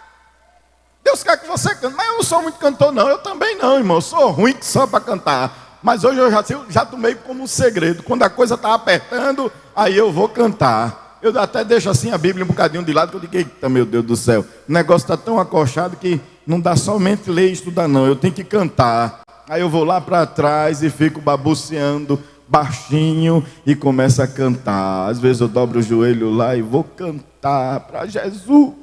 Deus quer que você cante. Mas eu não sou muito cantor não. Eu também não, irmão. Eu sou ruim só para cantar. Mas hoje eu já tomei como um segredo. Quando a coisa está apertando, aí eu vou cantar. Eu até deixo assim a Bíblia um bocadinho de lado, que eu digo: eita, meu Deus do céu, o negócio está tão acolchado que não dá somente ler e estudar não, eu tenho que cantar. Aí eu vou lá para trás e fico babuceando baixinho e começo a cantar. Às vezes eu dobro o joelho lá e vou cantar para Jesus.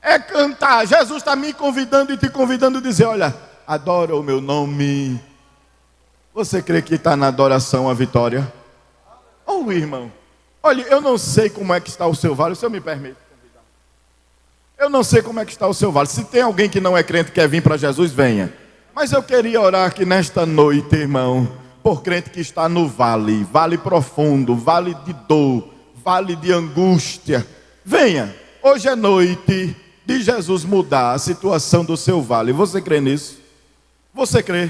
É cantar. Jesus está me convidando e te convidando a dizer: olha, adora o meu nome. Você crê que está na adoração a vitória? Oh, irmão, olha, eu não sei como é que está o seu vale. O senhor me permite convidar? Eu não sei como é que está o seu vale. Se tem alguém que não é crente e quer vir para Jesus, venha. Mas eu queria orar aqui nesta noite, irmão, por crente que está no vale, vale profundo, vale de dor, vale de angústia. Venha, hoje é noite de Jesus mudar a situação do seu vale. Você crê nisso? Você crê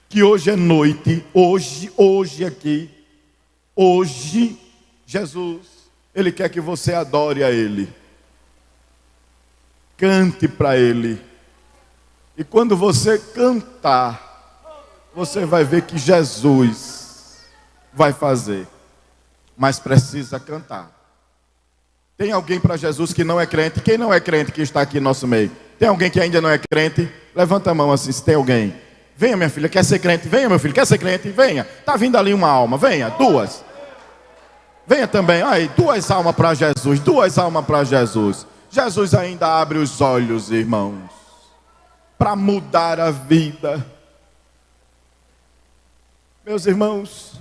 que hoje é noite, hoje aqui, hoje, Jesus, Ele quer que você adore a Ele. Cante para Ele. E quando você cantar, você vai ver que Jesus vai fazer. Mas precisa cantar. Tem alguém para Jesus que não é crente? Quem não é crente que está aqui no nosso meio? Tem alguém que ainda não é crente? Levanta a mão assim, se tem alguém. Venha, minha filha, quer ser crente? Venha, meu filho, quer ser crente? Venha. Está vindo ali uma alma, venha, duas. Venha também, aí, 2 almas para Jesus, 2 almas para Jesus. Jesus ainda abre os olhos, irmãos, para mudar a vida. Meus irmãos,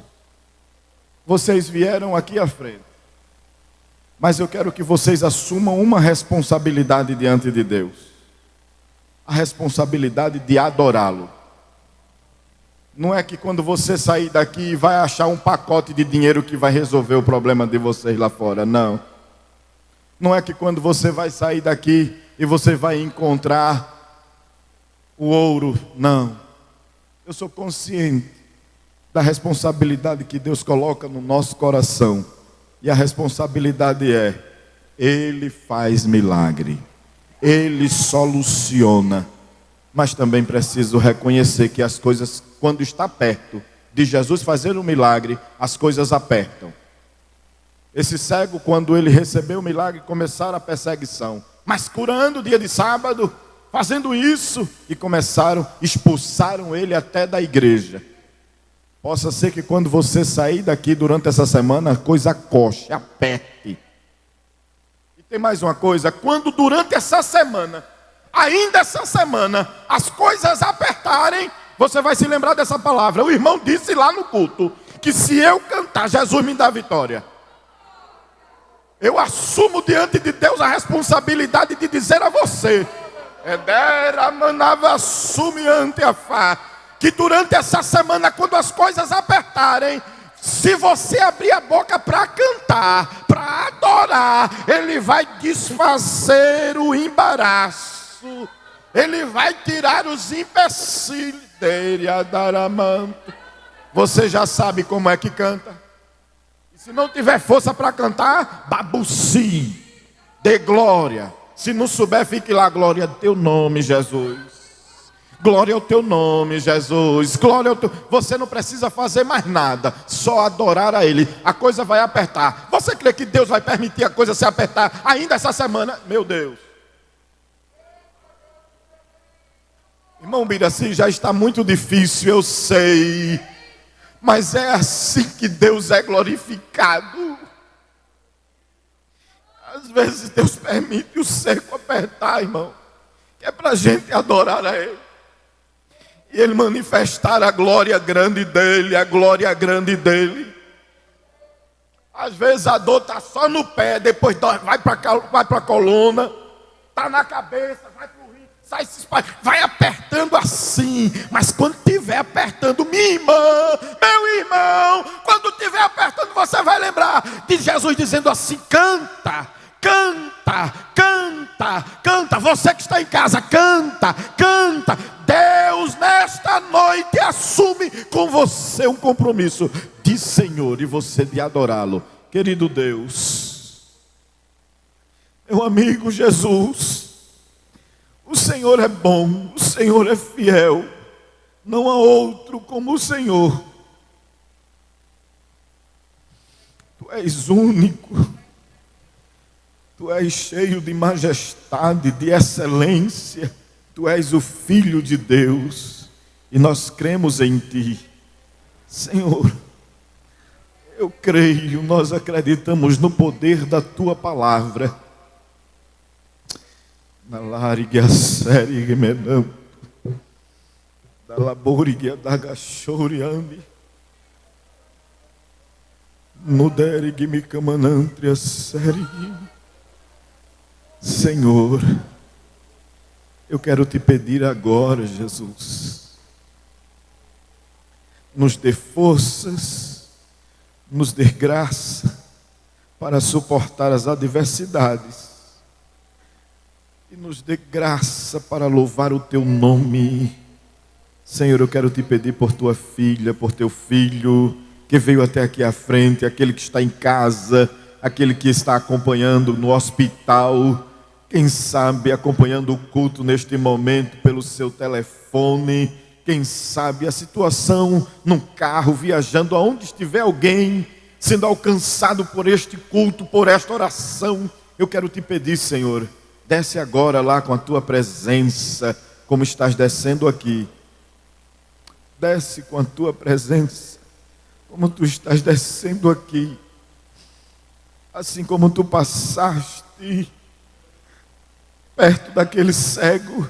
vocês vieram aqui à frente, mas eu quero que vocês assumam uma responsabilidade diante de Deus. A responsabilidade de adorá-lo. Não é que quando você sair daqui vai achar um pacote de dinheiro que vai resolver o problema de vocês lá fora, não. Não é que quando você vai sair daqui e você vai encontrar o ouro, não. Eu sou consciente da responsabilidade que Deus coloca no nosso coração. E a responsabilidade é, Ele faz milagre, Ele soluciona. Mas também preciso reconhecer que as coisas, quando está perto de Jesus fazer um milagre, as coisas apertam. Esse cego, quando ele recebeu o milagre, começaram a perseguição. Mas curando dia de sábado, fazendo isso, e expulsaram ele até da igreja. Possa ser que quando você sair daqui durante essa semana, a coisa coxe, aperte. E tem mais uma coisa, quando durante essa semana, ainda essa semana, as coisas apertarem, você vai se lembrar dessa palavra. O irmão disse lá no culto, que se eu cantar, Jesus me dá vitória. Eu assumo diante de Deus a responsabilidade de dizer a você, que durante essa semana, quando as coisas apertarem, se você abrir a boca para cantar, para adorar, Ele vai desfazer o embaraço, Ele vai tirar os empecilhos. Você já sabe como é que canta. E se não tiver força para cantar, babucie, dê glória. Se não souber, fique lá, glória ao teu nome, Jesus. Glória ao teu nome, Jesus. Glória ao teu... Você não precisa fazer mais nada, só adorar a Ele. A coisa vai apertar. Você crê que Deus vai permitir a coisa se apertar ainda essa semana? Meu Deus. Irmão Biraci, já está muito difícil, eu sei. Mas é assim que Deus é glorificado. Às vezes Deus permite o seco apertar, irmão, que é para a gente adorar a Ele. E Ele manifestar a glória grande dEle, a glória grande dEle. Às vezes a dor está só no pé, depois vai para a coluna, está na cabeça, vai para o rim, sai se espalha, vai apertando assim. Mas quando estiver apertando, minha irmã, meu irmão, quando estiver apertando, você vai lembrar de Jesus dizendo assim: canta, canta, canta, canta. Você que está em casa, canta, canta. Deus nesta noite assume com você um compromisso de Senhor e você de adorá-lo. Querido Deus, meu amigo Jesus, o Senhor é bom, o Senhor é fiel, não há outro como o Senhor. Tu és único, Tu és cheio de majestade, de excelência. Tu és o Filho de Deus e nós cremos em Ti. Senhor, eu creio, nós acreditamos no poder da Tua palavra. Na larga série menão, da laboriga da gachoriane, no derig me camanantria série. Senhor, eu quero te pedir agora, Jesus, nos dê forças, nos dê graça para suportar as adversidades. e nos dê graça para louvar o teu nome. Senhor, eu quero te pedir por tua filha, por teu filho, que veio até aqui à frente, aquele que está em casa, aquele que está acompanhando no hospital, quem sabe acompanhando o culto neste momento pelo seu telefone, quem sabe a situação num carro, viajando, aonde estiver alguém sendo alcançado por este culto, por esta oração. Eu quero te pedir, Senhor, desce agora lá com a tua presença, como estás descendo aqui. Desce com a tua presença, como tu estás descendo aqui. Assim como tu passaste perto daquele cego,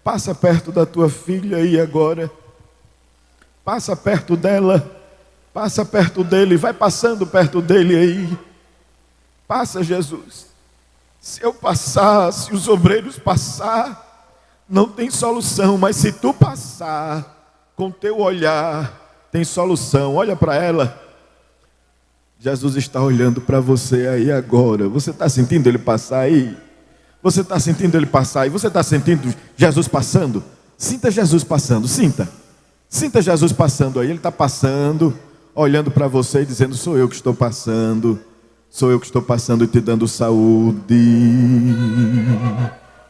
passa perto da tua filha aí agora. Passa perto dela, passa perto dele, vai passando perto dele aí. Passa, Jesus. Se eu passar, se os obreiros passar, não tem solução, mas se tu passar, com teu olhar, tem solução. Olha para ela. Jesus está olhando para você aí agora. Você está sentindo ele passar aí? Você está sentindo ele passar aí? Você está sentindo Jesus passando? Sinta Jesus passando, sinta. Sinta Jesus passando aí. Ele está passando, olhando para você e dizendo: sou eu que estou passando. Sou eu que estou passando e te dando saúde.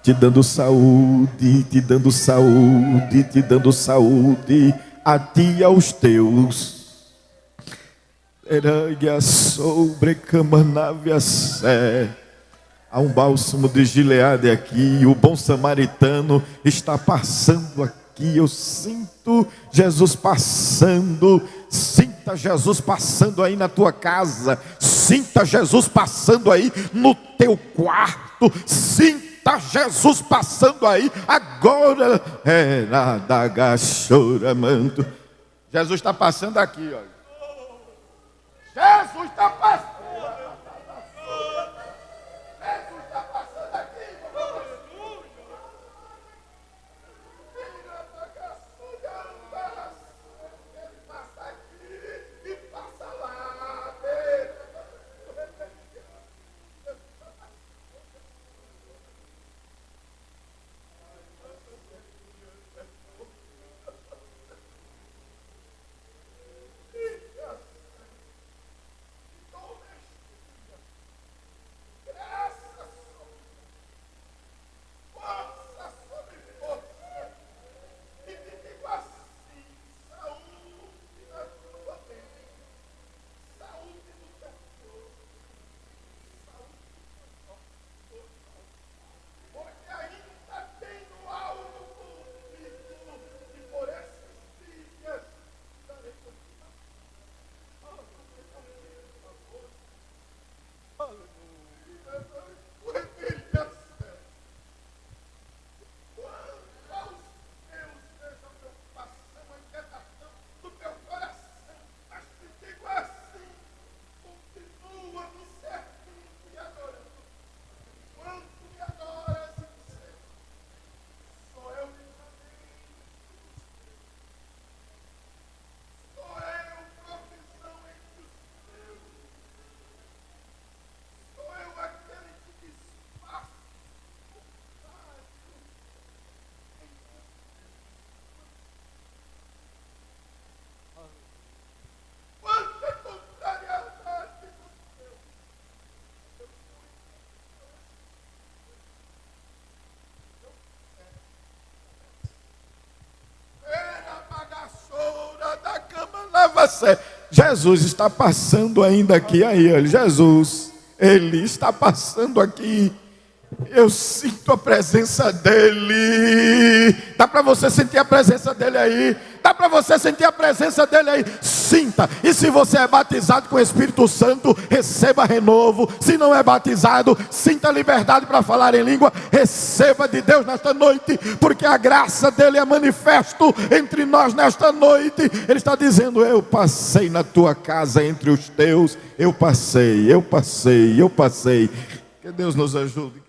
Te dando saúde, te dando saúde, te dando saúde, a ti e aos teus. Há um bálsamo de Gileade aqui, o bom samaritano está passando aqui. Eu sinto Jesus passando. Sinta Jesus passando aí na tua casa. Sinta Jesus passando aí no teu quarto. Sinta Jesus passando aí agora. Jesus está passando aqui, olha. Jesus está passando. Jesus está passando aqui. Ele passa aqui e passa lá. Jesus está passando ainda aqui, aí, olha, Jesus, Ele está passando aqui. Eu sinto a presença dEle. Dá para você sentir a presença dEle aí? Dá para você sentir a presença dEle aí? Sinta. E se você é batizado com o Espírito Santo, receba renovo. Se não é batizado, sinta liberdade para falar em língua. Receba de Deus nesta noite, porque a graça dEle é manifesto entre nós nesta noite. Ele está dizendo: eu passei na tua casa entre os teus. Eu passei, eu passei, eu passei. Que Deus nos ajude.